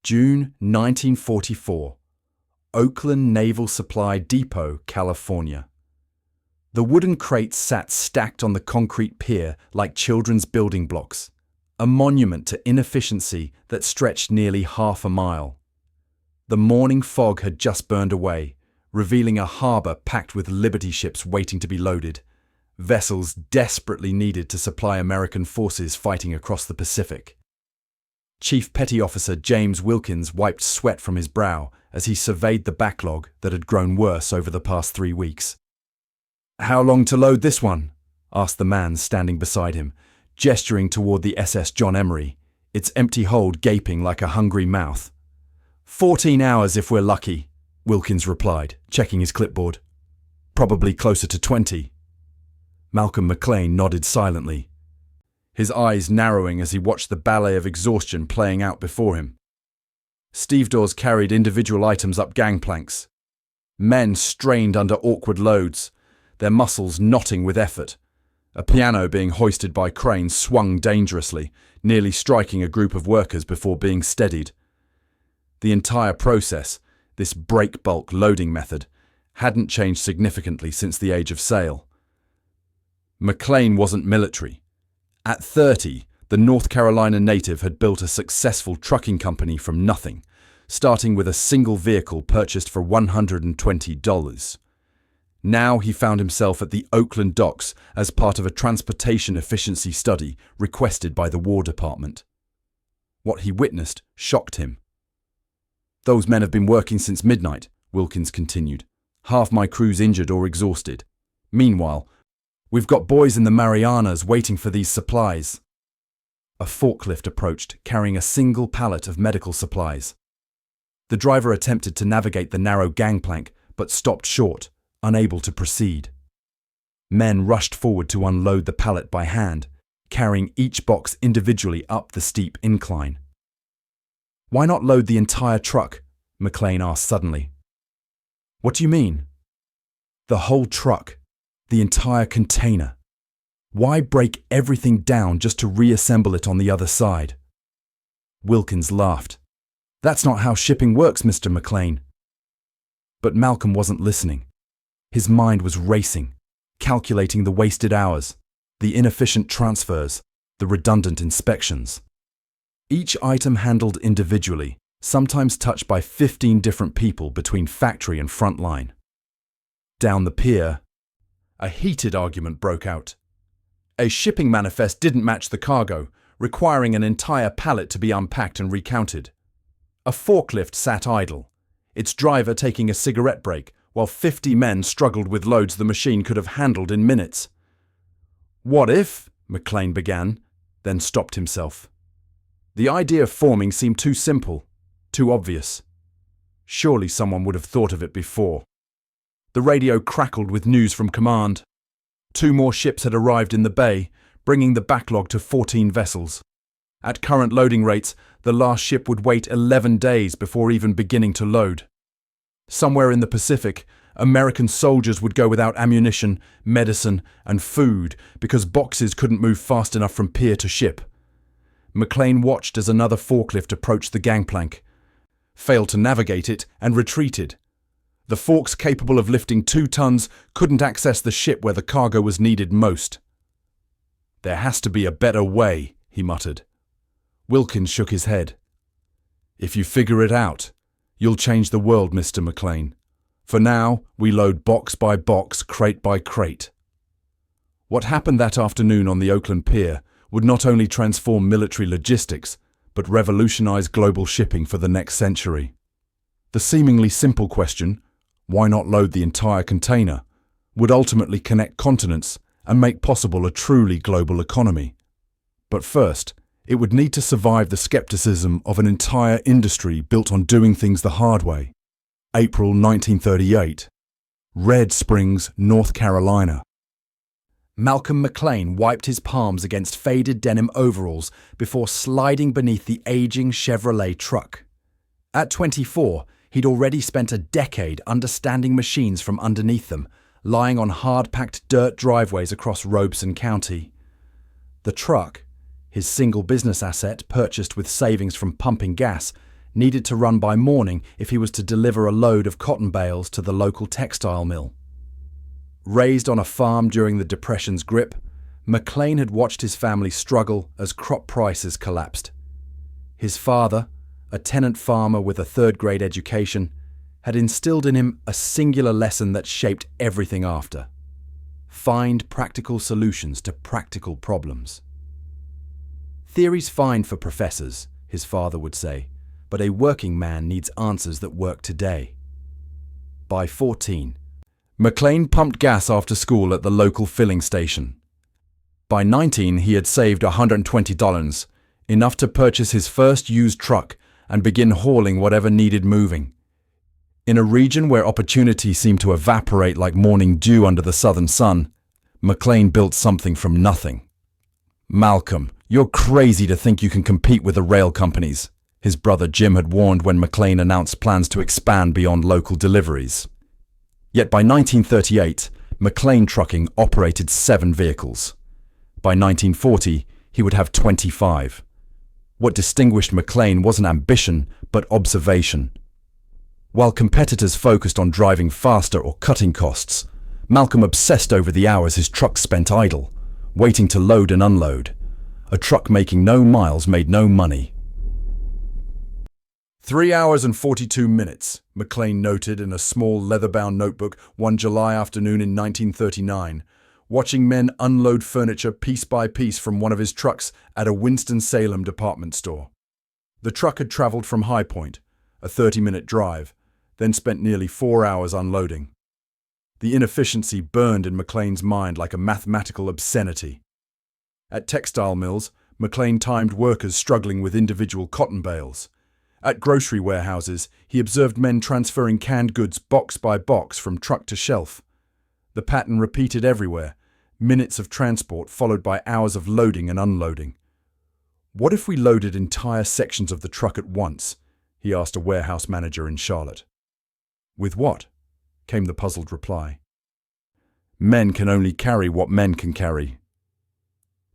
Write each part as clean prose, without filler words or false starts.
June 1944. Oakland Naval Supply Depot, California. The wooden crates sat stacked on the concrete pier like children's building blocks, a monument to inefficiency that stretched nearly half a mile. The morning fog had just burned away, revealing a harbour packed with Liberty ships waiting to be loaded, vessels desperately needed to supply American forces fighting across the Pacific. Chief Petty Officer James Wilkins wiped sweat from his brow as he surveyed the backlog that had grown worse over the past 3 weeks. "How long to load this one?" asked the man standing beside him, gesturing toward the SS John Emery, its empty hold gaping like a hungry mouth. 14 hours if we're lucky," Wilkins replied, checking his clipboard. "Probably closer to 20. Malcolm McLean nodded silently, his eyes narrowing as he watched the ballet of exhaustion playing out before him. Stevedores carried individual items up gangplanks. Men strained under awkward loads, their muscles knotting with effort. A piano being hoisted by cranes swung dangerously, nearly striking a group of workers before being steadied. The entire process, this break bulk loading method, hadn't changed significantly since the age of sail. McLean wasn't military. At 30, the North Carolina native had built a successful trucking company from nothing, starting with a single vehicle purchased for $120. Now he found himself at the Oakland docks as part of a transportation efficiency study requested by the War Department. What he witnessed shocked him. "Those men have been working since midnight," Wilkins continued. "Half my crew's injured or exhausted. Meanwhile, we've got boys in the Marianas waiting for these supplies." A forklift approached, carrying a single pallet of medical supplies. The driver attempted to navigate the narrow gangplank, but stopped short, unable to proceed. Men rushed forward to unload the pallet by hand, carrying each box individually up the steep incline. "Why not load the entire truck?" McLean asked suddenly. "What do you mean?" "The whole truck. The entire container. Why break everything down just to reassemble it on the other side?" Wilkins laughed. "That's not how shipping works, Mr. McLean." But Malcolm wasn't listening. His mind was racing, calculating the wasted hours, the inefficient transfers, the redundant inspections. Each item handled individually, sometimes touched by 15 different people between factory and front line. Down the pier, a heated argument broke out. A shipping manifest didn't match the cargo, requiring an entire pallet to be unpacked and recounted. A forklift sat idle, its driver taking a cigarette break, while 50 men struggled with loads the machine could have handled in minutes. "What if?" McLean began, then stopped himself. The idea of forming seemed too simple, too obvious. Surely someone would have thought of it before. The radio crackled with news from command. 2 more ships had arrived in the bay, bringing the backlog to 14 vessels. At current loading rates, the last ship would wait 11 days before even beginning to load. Somewhere in the Pacific, American soldiers would go without ammunition, medicine, and food because boxes couldn't move fast enough from pier to ship. McLean watched as another forklift approached the gangplank, failed to navigate it, and retreated. The forks capable of lifting 2 tons couldn't access the ship where the cargo was needed most. "There has to be a better way," he muttered. Wilkins shook his head. "If you figure it out, you'll change the world, Mr. McLean. For now, we load box by box, crate by crate." What happened that afternoon on the Oakland pier would not only transform military logistics, but revolutionize global shipping for the next century. The seemingly simple question, why not load the entire container, would ultimately connect continents and make possible a truly global economy. But first, it would need to survive the skepticism of an entire industry built on doing things the hard way. April 1938. Red Springs, North Carolina. Malcolm McLean wiped his palms against faded denim overalls before sliding beneath the aging Chevrolet truck. At 24, he'd already spent a decade understanding machines from underneath them, lying on hard-packed dirt driveways across Robeson County. The truck, his single business asset purchased with savings from pumping gas, needed to run by morning if he was to deliver a load of cotton bales to the local textile mill. Raised on a farm during the Depression's grip, McLean had watched his family struggle as crop prices collapsed. His father, a tenant farmer with a third-grade education, had instilled in him a singular lesson that shaped everything after. Find practical solutions to practical problems. Theory's fine for professors, his father would say, but a working man needs answers that work today. By 14, McLean pumped gas after school at the local filling station. By 19, he had saved $120, enough to purchase his first used truck and begin hauling whatever needed moving. In a region where opportunity seemed to evaporate like morning dew under the southern sun, McLean built something from nothing. "Malcolm, you're crazy to think you can compete with the rail companies," his brother Jim had warned when McLean announced plans to expand beyond local deliveries. Yet by 1938, McLean Trucking operated 7 vehicles. By 1940, he would have 25. What distinguished McLean wasn't ambition, but observation. While competitors focused on driving faster or cutting costs, Malcolm obsessed over the hours his trucks spent idle, waiting to load and unload. A truck making no miles made no money. 3 hours and 42 minutes, McLean noted in a small leather-bound notebook one July afternoon in 1939, watching men unload furniture piece by piece from one of his trucks at a Winston-Salem department store. The truck had traveled from High Point, a 30-minute drive, then spent nearly 4 hours unloading. The inefficiency burned in McLean's mind like a mathematical obscenity. At textile mills, McLean timed workers struggling with individual cotton bales. At grocery warehouses, he observed men transferring canned goods box by box from truck to shelf. The pattern repeated everywhere, minutes of transport followed by hours of loading and unloading. "What if we loaded entire sections of the truck at once?" he asked a warehouse manager in Charlotte. "With what?" came the puzzled reply. "Men can only carry what men can carry."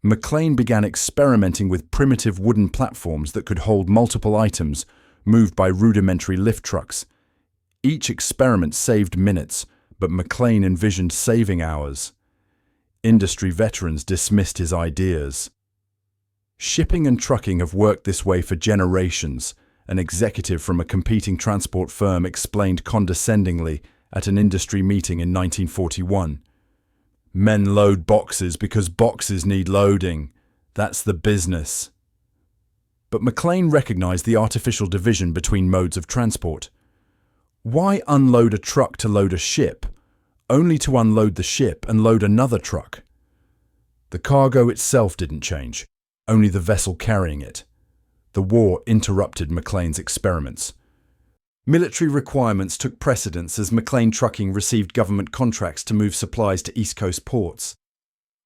McLean began experimenting with primitive wooden platforms that could hold multiple items, moved by rudimentary lift trucks. Each experiment saved minutes, but McLean envisioned saving hours. Industry veterans dismissed his ideas. "Shipping and trucking have worked this way for generations," an executive from a competing transport firm explained condescendingly at an industry meeting in 1941. "Men load boxes because boxes need loading. That's the business." But McLean recognized the artificial division between modes of transport. Why unload a truck to load a ship, only to unload the ship and load another truck? The cargo itself didn't change, only the vessel carrying it. The war interrupted McLean's experiments. Military requirements took precedence as McLean Trucking received government contracts to move supplies to East Coast ports.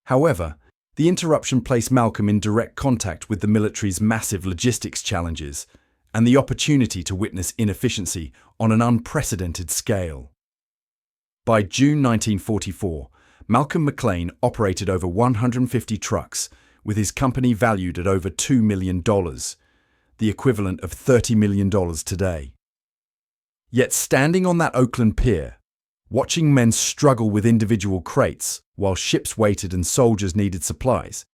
However, the interruption placed Malcolm in direct contact with the military's massive logistics challenges and the opportunity to witness inefficiency on an unprecedented scale. By June 1944, Malcolm McLean operated over 150 trucks, with his company valued at over $2 million, the equivalent of $30 million today. Yet standing on that Oakland pier, watching men struggle with individual crates while ships waited and soldiers needed supplies,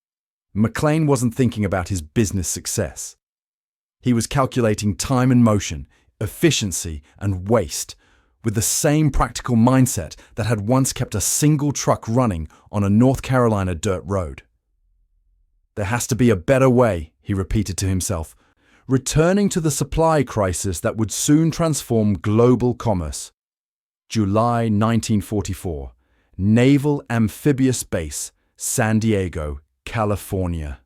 McLean wasn't thinking about his business success. He was calculating time and motion, efficiency and waste, with the same practical mindset that had once kept a single truck running on a North Carolina dirt road. "There has to be a better way," he repeated to himself, returning to the supply crisis that would soon transform global commerce. July 1944, Naval Amphibious Base, San Diego, California.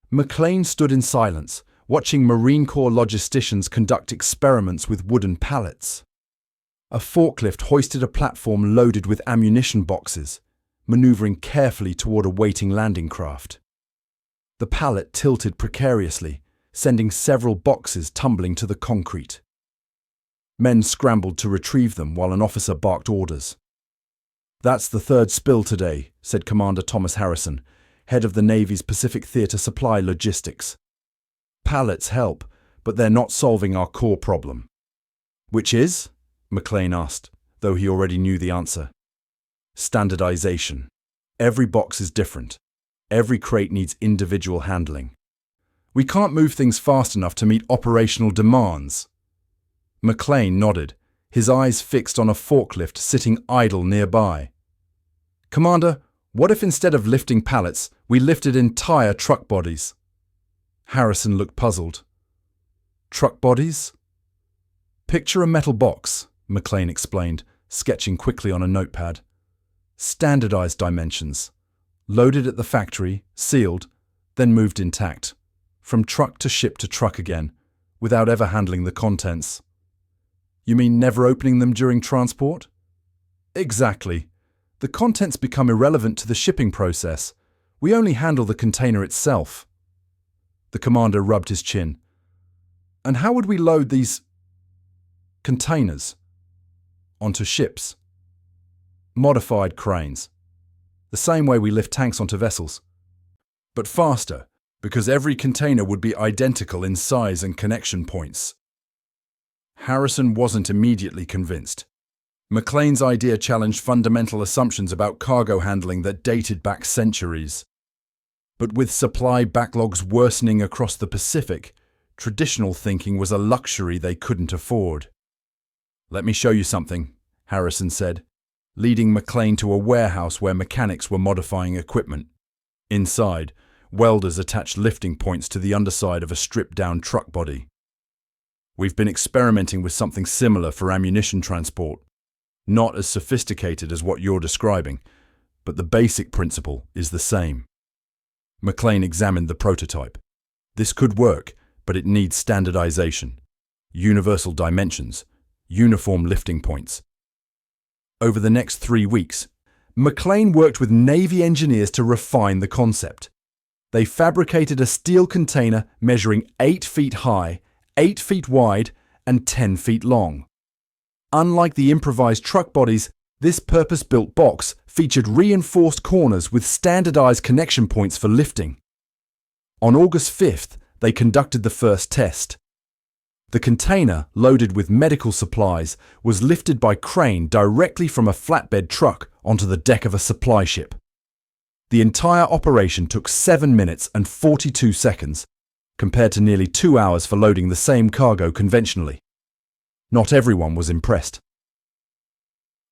McLean stood in silence, watching Marine Corps logisticians conduct experiments with wooden pallets. A forklift hoisted a platform loaded with ammunition boxes, maneuvering carefully toward a waiting landing craft. The pallet tilted precariously, sending several boxes tumbling to the concrete. Men scrambled to retrieve them while an officer barked orders. "That's the third spill today," said Commander Thomas Harrison, head of the Navy's Pacific Theater Supply Logistics. "Pallets help, but they're not solving our core problem. Which is? McLean asked, though he already knew the answer. Standardization. Every box is different. Every crate needs individual handling. We can't move things fast enough to meet operational demands. McLean nodded, his eyes fixed on a forklift sitting idle nearby. Commander, what if instead of lifting pallets, we lifted entire truck bodies? Harrison looked puzzled. Truck bodies? Picture a metal box, McLean explained, sketching quickly on a notepad. Standardized dimensions. Loaded at the factory, sealed, then moved intact. From truck to ship to truck again, without ever handling the contents. You mean never opening them during transport? Exactly. The contents become irrelevant to the shipping process. We only handle the container itself. The commander rubbed his chin. And how would we load these containers onto ships? Modified cranes. The same way we lift tanks onto vessels. But faster, because every container would be identical in size and connection points. Harrison wasn't immediately convinced. McLean's idea challenged fundamental assumptions about cargo handling that dated back centuries. But with supply backlogs worsening across the Pacific, traditional thinking was a luxury they couldn't afford. Let me show you something, Harrison said, leading McLean to a warehouse where mechanics were modifying equipment. Inside, welders attached lifting points to the underside of a stripped-down truck body. We've been experimenting with something similar for ammunition transport. Not as sophisticated as what you're describing, but the basic principle is the same. McLean examined the prototype. This could work, but it needs standardization, universal dimensions, uniform lifting points. Over the next 3 weeks, McLean worked with Navy engineers to refine the concept. They fabricated a steel container measuring 8 feet high, 8 feet wide, and 10 feet long. Unlike the improvised truck bodies, this purpose-built box featured reinforced corners with standardized connection points for lifting. On August 5th, they conducted the first test. The container, loaded with medical supplies, was lifted by crane directly from a flatbed truck onto the deck of a supply ship. The entire operation took 7 minutes and 42 seconds, compared to nearly 2 hours for loading the same cargo conventionally. Not everyone was impressed.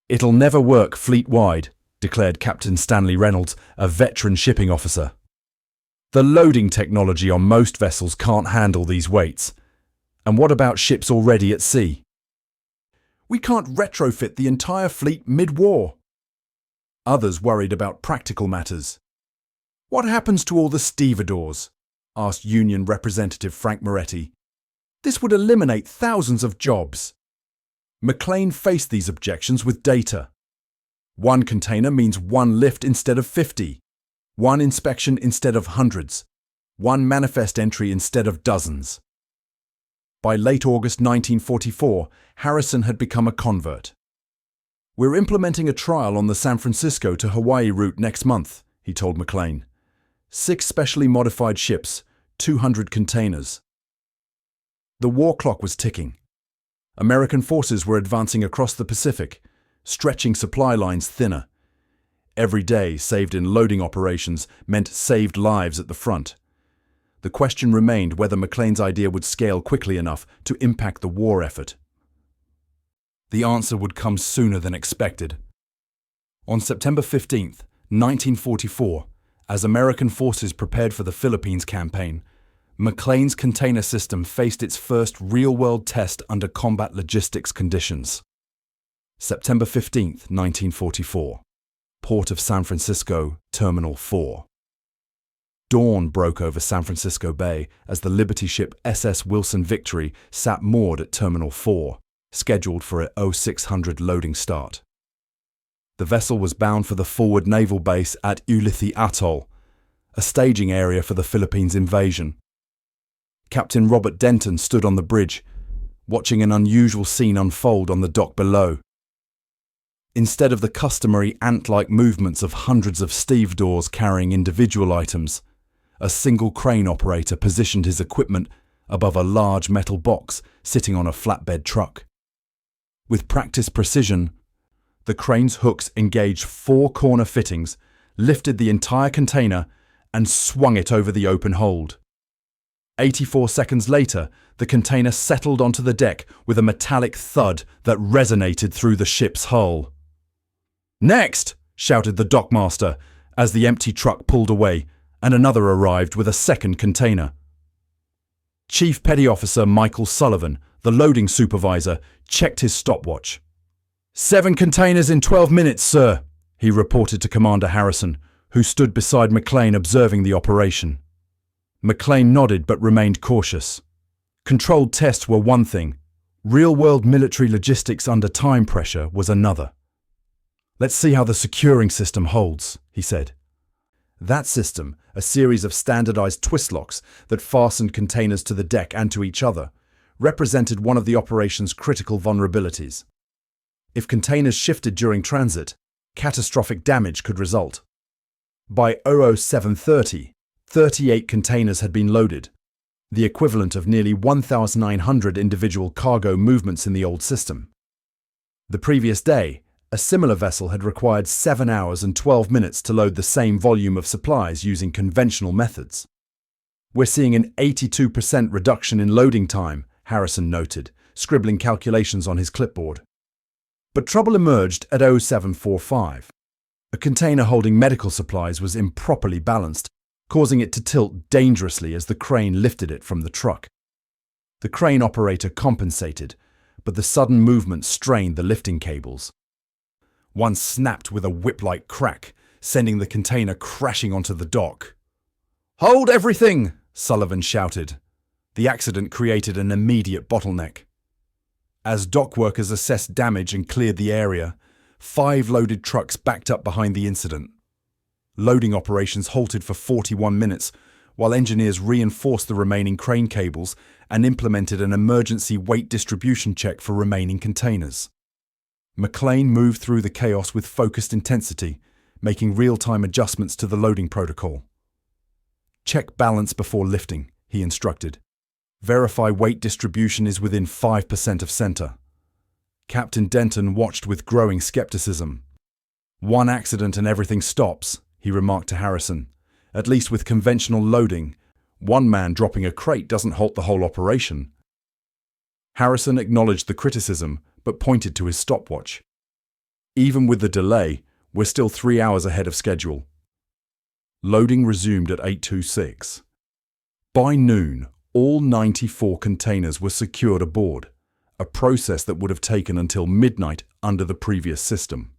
It'll never work fleet-wide, declared Captain Stanley Reynolds, a veteran shipping officer. The loading technology on most vessels can't handle these weights. And what about ships already at sea? We can't retrofit the entire fleet mid-war. Others worried about practical matters. What happens to all the stevedores? Asked Union Representative Frank Moretti. This would eliminate thousands of jobs. McLean faced these objections with data. 1 container means 1 lift instead of 50, 1 inspection instead of hundreds, 1 manifest entry instead of dozens. By late August 1944, Harrison had become a convert. We're implementing a trial on the San Francisco to Hawaii route next month, he told McLean. 6 specially modified ships, 200 containers. The war clock was ticking. American forces were advancing across the Pacific, stretching supply lines thinner. Every day saved in loading operations meant saved lives at the front. The question remained whether McLean's idea would scale quickly enough to impact the war effort. The answer would come sooner than expected. On September 15th, 1944, as American forces prepared for the Philippines campaign, McLean's container system faced its first real-world test under combat logistics conditions. September 15th, 1944. Port of San Francisco, Terminal 4. Dawn broke over San Francisco Bay as the Liberty ship SS Wilson Victory sat moored at Terminal 4, scheduled for a 0600 loading start. The vessel was bound for the forward naval base at Ulithi Atoll, a staging area for the Philippines invasion. Captain Robert Denton stood on the bridge, watching an unusual scene unfold on the dock below. Instead of the customary ant-like movements of hundreds of stevedores carrying individual items, a single crane operator positioned his equipment above a large metal box sitting on a flatbed truck. With practiced precision, the crane's hooks engaged 4 corner fittings, lifted the entire container, and swung it over the open hold. 84 seconds later, the container settled onto the deck with a metallic thud that resonated through the ship's hull. "Next!" shouted the dockmaster as the empty truck pulled away and another arrived with a second container. Chief Petty Officer Michael Sullivan, the loading supervisor, checked his stopwatch. "7 containers in 12 minutes, sir," he reported to Commander Harrison, who stood beside McLean observing the operation. McLean nodded but remained cautious. Controlled tests were one thing. Real-world military logistics under time pressure was another. "Let's see how the securing system holds," he said. That system, a series of standardized twist locks that fastened containers to the deck and to each other, represented one of the operation's critical vulnerabilities. If containers shifted during transit, catastrophic damage could result. By 07:30, 38 containers had been loaded, the equivalent of nearly 1,900 individual cargo movements in the old system. The previous day, a similar vessel had required 7 hours and 12 minutes to load the same volume of supplies using conventional methods. "We're seeing an 82% reduction in loading time," Harrison noted, scribbling calculations on his clipboard. But trouble emerged at 07:45. A container holding medical supplies was improperly balanced, causing it to tilt dangerously as the crane lifted it from the truck. The crane operator compensated, but the sudden movement strained the lifting cables. One snapped with a whip-like crack, sending the container crashing onto the dock. "Hold everything!" Sullivan shouted. The accident created an immediate bottleneck. As dock workers assessed damage and cleared the area, 5 loaded trucks backed up behind the incident. Loading operations halted for 41 minutes, while engineers reinforced the remaining crane cables and implemented an emergency weight distribution check for remaining containers. McLean moved through the chaos with focused intensity, making real-time adjustments to the loading protocol. "Check balance before lifting," he instructed. "Verify weight distribution is within 5% of center." Captain Denton watched with growing skepticism. "One accident and everything stops," he remarked to Harrison. "At least with conventional loading, one man dropping a crate doesn't halt the whole operation." Harrison acknowledged the criticism, but pointed to his stopwatch. "Even with the delay, we're still 3 hours ahead of schedule." Loading resumed at 8:26. By noon, all 94 containers were secured aboard, a process that would have taken until midnight under the previous system.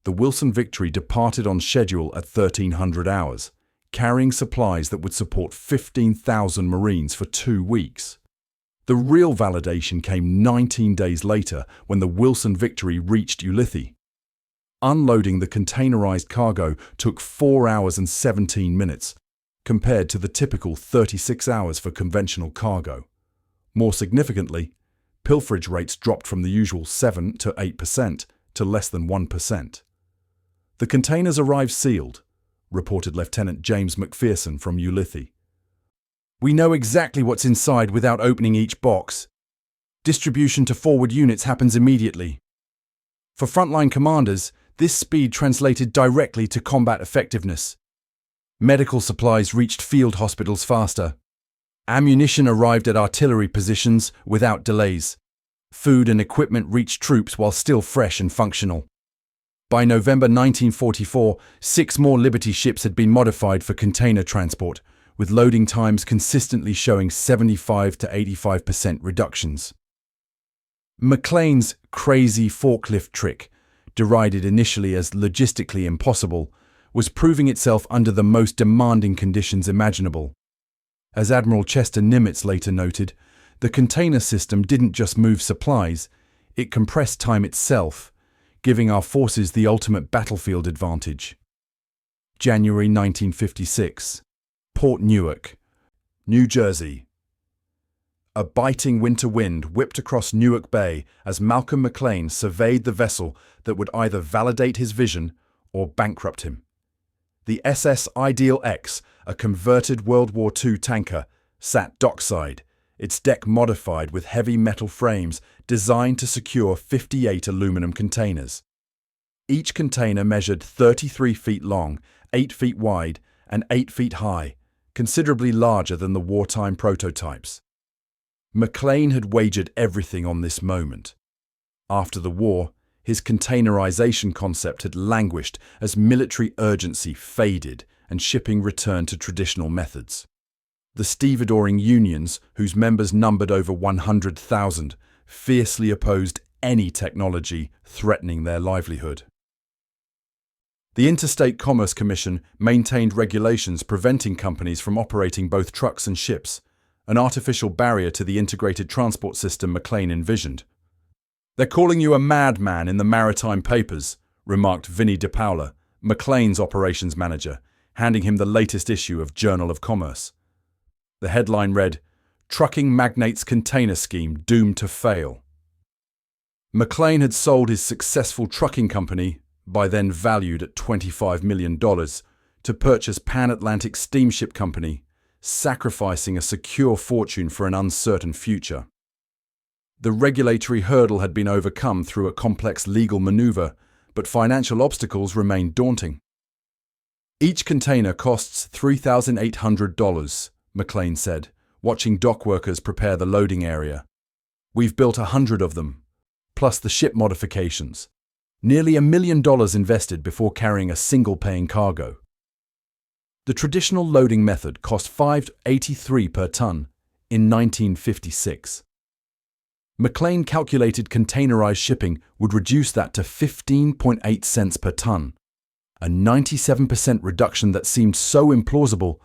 The Wilson Victory departed on schedule at 1300 hours, carrying supplies that would support 15,000 Marines for 2 weeks. The real validation came 19 days later when the Wilson Victory reached Ulithi. Unloading the containerized cargo took 4 hours and 17 minutes, compared to the typical 36 hours for conventional cargo. More significantly, pilferage rates dropped from the usual 7 to 8% to less than 1%. "The containers arrived sealed," reported Lieutenant James McPherson from Ulithi. "We know exactly what's inside without opening each box. Distribution to forward units happens immediately." For frontline commanders, this speed translated directly to combat effectiveness. Medical supplies reached field hospitals faster. Ammunition arrived at artillery positions without delays. Food and equipment reached troops while still fresh and functional. By November 1944, 6 more Liberty ships had been modified for container transport, with loading times consistently showing 75 to 85% reductions. McLean's crazy forklift trick, derided initially as logistically impossible, was proving itself under the most demanding conditions imaginable. As Admiral Chester Nimitz later noted, the container system didn't just move supplies, it compressed time itself, giving our forces the ultimate battlefield advantage. January 1956. Port Newark, New Jersey. A biting winter wind whipped across Newark Bay as Malcolm McLean surveyed the vessel that would either validate his vision or bankrupt him. The SS Ideal X, a converted World War II tanker, sat dockside, its deck modified with heavy metal frames designed to secure 58 aluminum containers. Each container measured 33 feet long, 8 feet wide, and 8 feet high, considerably larger than the wartime prototypes. McLean had wagered everything on this moment. After the war, his containerization concept had languished as military urgency faded and shipping returned to traditional methods. The stevedoring unions, whose members numbered over 100,000, fiercely opposed any technology threatening their livelihood. The Interstate Commerce Commission maintained regulations preventing companies from operating both trucks and ships, an artificial barrier to the integrated transport system McLean envisioned. "They're calling you a madman in the maritime papers," remarked Vinnie DePaula, McLean's operations manager, handing him the latest issue of Journal of Commerce. The headline read, "Trucking Magnate's Container Scheme Doomed to Fail." McLean had sold his successful trucking company, by then valued at $25 million, to purchase Pan Atlantic Steamship Company, sacrificing a secure fortune for an uncertain future. The regulatory hurdle had been overcome through a complex legal maneuver, but financial obstacles remained daunting. "Each container costs $3,800, McLean said, watching dock workers prepare the loading area. "We've built 100 of them, plus the ship modifications. Nearly $1 million invested before carrying a single paying cargo." The traditional loading method cost $5.83 per ton in 1956. McLean calculated containerized shipping would reduce that to 15.8 cents per ton, a 97% reduction that seemed so implausible,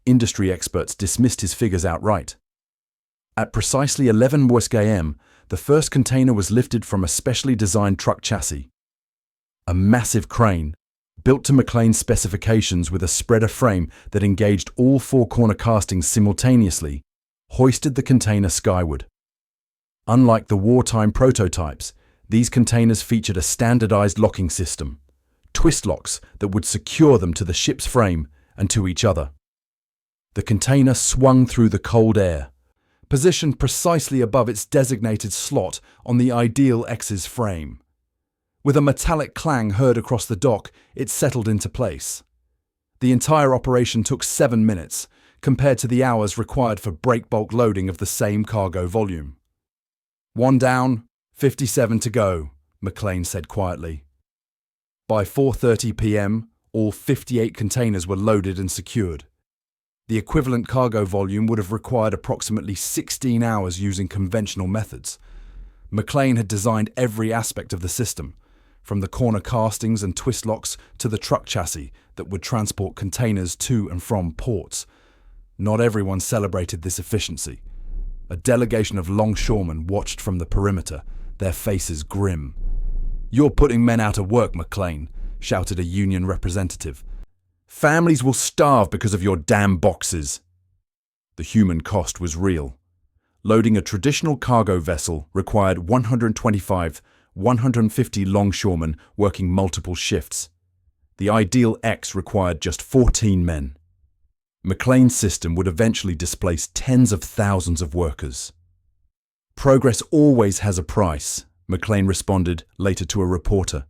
industry experts dismissed his figures outright. At precisely 11 a.m., the first container was lifted from a specially designed truck chassis. A massive crane, built to McLean's specifications with a spreader frame that engaged all four corner castings simultaneously, hoisted the container skyward. Unlike the wartime prototypes, these containers featured a standardized locking system, twist locks that would secure them to the ship's frame and to each other. The container swung through the cold air, positioned precisely above its designated slot on the Ideal X's frame. With a metallic clang heard across the dock, it settled into place. The entire operation took 7 minutes, compared to the hours required for breakbulk loading of the same cargo volume. "One down, 57 to go," McLean said quietly. By 4:30 p.m., all 58 containers were loaded and secured. The equivalent cargo volume would have required approximately 16 hours using conventional methods. McLean had designed every aspect of the system, from the corner castings and twist locks to the truck chassis that would transport containers to and from ports. Not everyone celebrated this efficiency. A delegation of longshoremen watched from the perimeter, their faces grim. "You're putting men out of work, McLean," shouted a union representative. "Families will starve because of your damn boxes." The human cost was real. Loading a traditional cargo vessel required 150 longshoremen working multiple shifts. The Ideal X required just 14 men. McLean's system would eventually displace tens of thousands of workers. "Progress always has a price," McLean responded later to a reporter.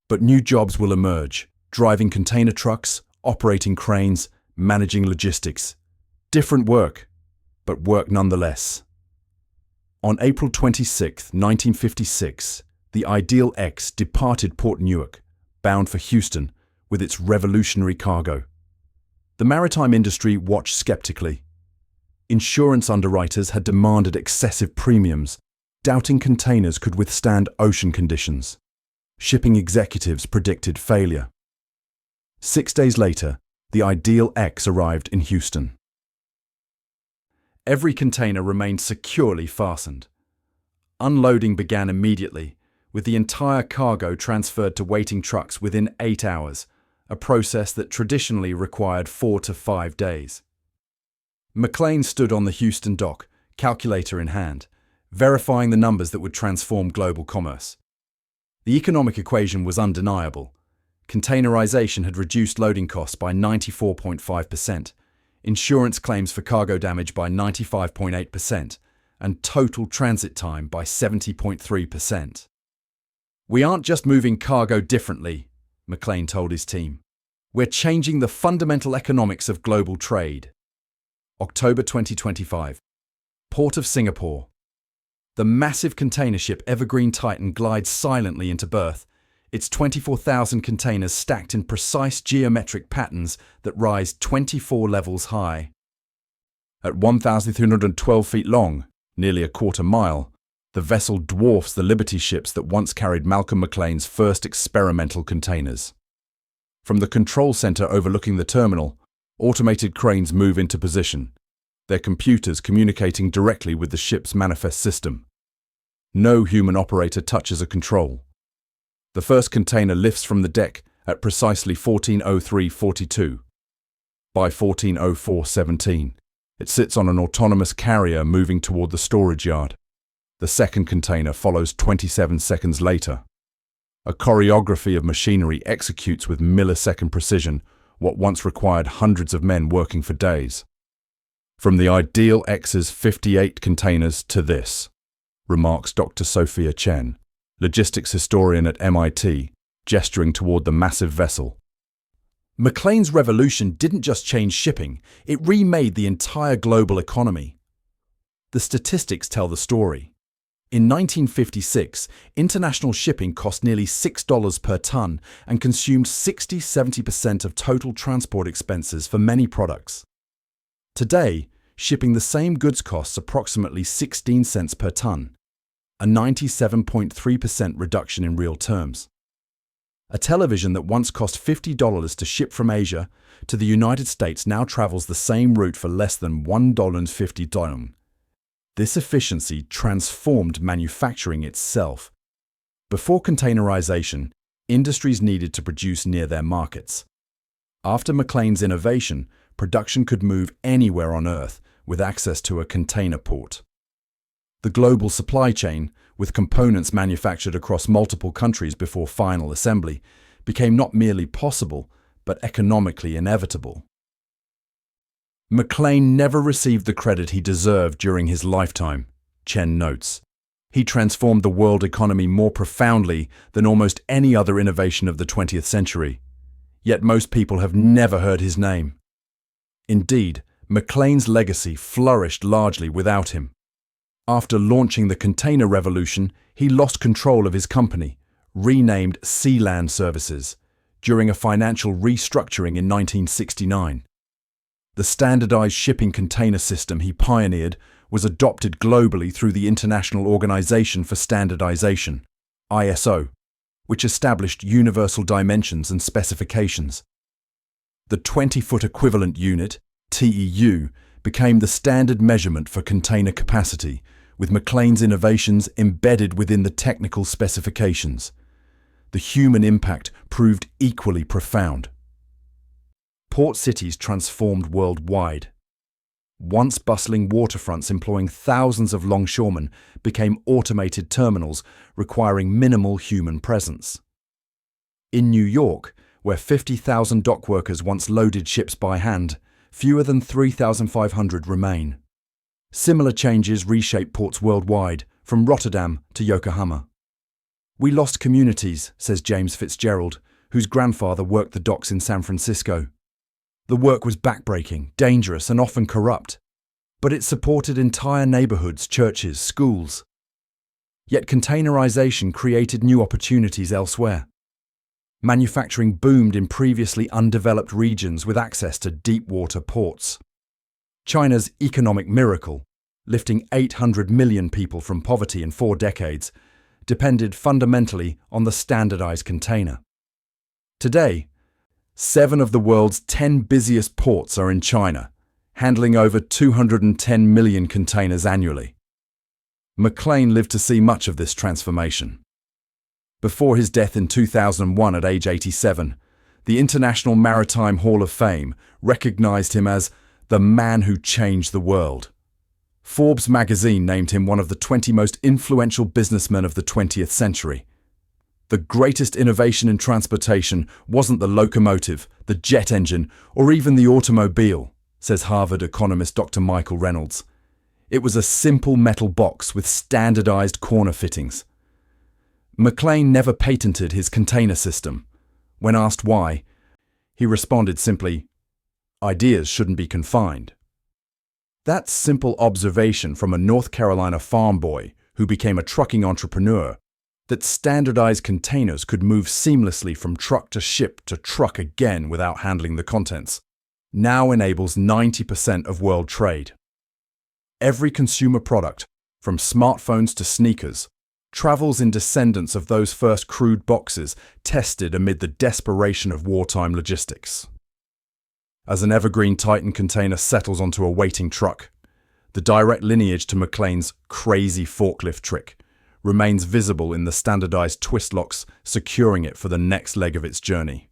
"But new jobs will emerge, driving container trucks, operating cranes, managing logistics. Different work, but work nonetheless." On April 26, 1956, the Ideal X departed Port Newark, bound for Houston, with its revolutionary cargo. The maritime industry watched skeptically. Insurance underwriters had demanded excessive premiums, doubting containers could withstand ocean conditions. Shipping executives predicted failure. 6 days later, the Ideal X arrived in Houston. Every container remained securely fastened. Unloading began immediately, with the entire cargo transferred to waiting trucks within 8 hours, a process that traditionally required 4 to 5 days. McLean stood on the Houston dock, calculator in hand, verifying the numbers that would transform global commerce. The economic equation was undeniable. Containerization had reduced loading costs by 94.5%, insurance claims for cargo damage by 95.8%, and total transit time by 70.3%. "We aren't just moving cargo differently," McLean told his team. "We're changing the fundamental economics of global trade." October 2025. Port of Singapore. The massive container ship Evergreen Titan glides silently into berth, its 24,000 containers stacked in precise geometric patterns that rise 24 levels high. At 1,312 feet long, nearly a quarter mile, the vessel dwarfs the Liberty ships that once carried Malcolm McLean's first experimental containers. From the control center overlooking the terminal, automated cranes move into position, their computers communicating directly with the ship's manifest system. No human operator touches a control. The first container lifts from the deck at precisely 14:03:42. By 14:04:17, it sits on an autonomous carrier moving toward the storage yard. The second container follows 27 seconds later. A choreography of machinery executes with millisecond precision what once required hundreds of men working for days. "From the ideal X's 58 containers to this," remarks Dr. Sophia Chen, logistics historian at MIT, gesturing toward the massive vessel. McLean's revolution didn't just change shipping, it remade the entire global economy. The statistics tell the story. In 1956, international shipping cost nearly $6 per ton and consumed 60–70% of total transport expenses for many products. Today, shipping the same goods costs approximately 16 cents per ton, a 97.3% reduction in real terms. A television that once cost $50 to ship from Asia to the United States now travels the same route for less than $1.50. This efficiency transformed manufacturing itself. Before containerization, industries needed to produce near their markets. After McLean's innovation, production could move anywhere on Earth with access to a container port. The global supply chain, with components manufactured across multiple countries before final assembly, became not merely possible, but economically inevitable. McLean never received the credit he deserved during his lifetime, Chen notes. He transformed the world economy more profoundly than almost any other innovation of the 20th century. Yet most people have never heard his name. Indeed, McLean's legacy flourished largely without him. After launching the container revolution, he lost control of his company, renamed Sealand Services, during a financial restructuring in 1969. The standardized shipping container system he pioneered was adopted globally through the International Organization for Standardization, ISO, which established universal dimensions and specifications. The 20-foot equivalent unit, TEU, became the standard measurement for container capacity, with McLean's innovations embedded within the technical specifications. The human impact proved equally profound. Port cities transformed worldwide. Once bustling waterfronts employing thousands of longshoremen became automated terminals requiring minimal human presence. In New York, where 50,000 dock workers once loaded ships by hand, fewer than 3,500 remain. Similar changes reshaped ports worldwide, from Rotterdam to Yokohama. "We lost communities," says James Fitzgerald, whose grandfather worked the docks in San Francisco. The work was backbreaking, dangerous, and often corrupt, but it supported entire neighborhoods, churches, schools. Yet containerization created new opportunities elsewhere. Manufacturing boomed in previously undeveloped regions with access to deep-water ports. China's economic miracle, lifting 800 million people from poverty in 4 decades, depended fundamentally on the standardized container. Today, 7 of the world's 10 busiest ports are in China, handling over 210 million containers annually. McLean lived to see much of this transformation. Before his death in 2001 at age 87, the International Maritime Hall of Fame recognized him as the man who changed the world. Forbes magazine named him one of the 20 most influential businessmen of the 20th century. The greatest innovation in transportation wasn't the locomotive, the jet engine, or even the automobile. says Harvard economist Dr. Michael Reynolds. It was a simple metal box with standardized corner fittings. McLean never patented his container system. When asked why, he responded simply, "Ideas shouldn't be confined." That simple observation from a North Carolina farm boy who became a trucking entrepreneur, that standardized containers could move seamlessly from truck to ship to truck again without handling the contents, now enables 90% of world trade. Every consumer product, from smartphones to sneakers, travels in descendants of those first crude boxes tested amid the desperation of wartime logistics. As an evergreen Titan container settles onto a waiting truck, the direct lineage to McLean's crazy forklift trick remains visible in the standardized twist locks securing it for the next leg of its journey.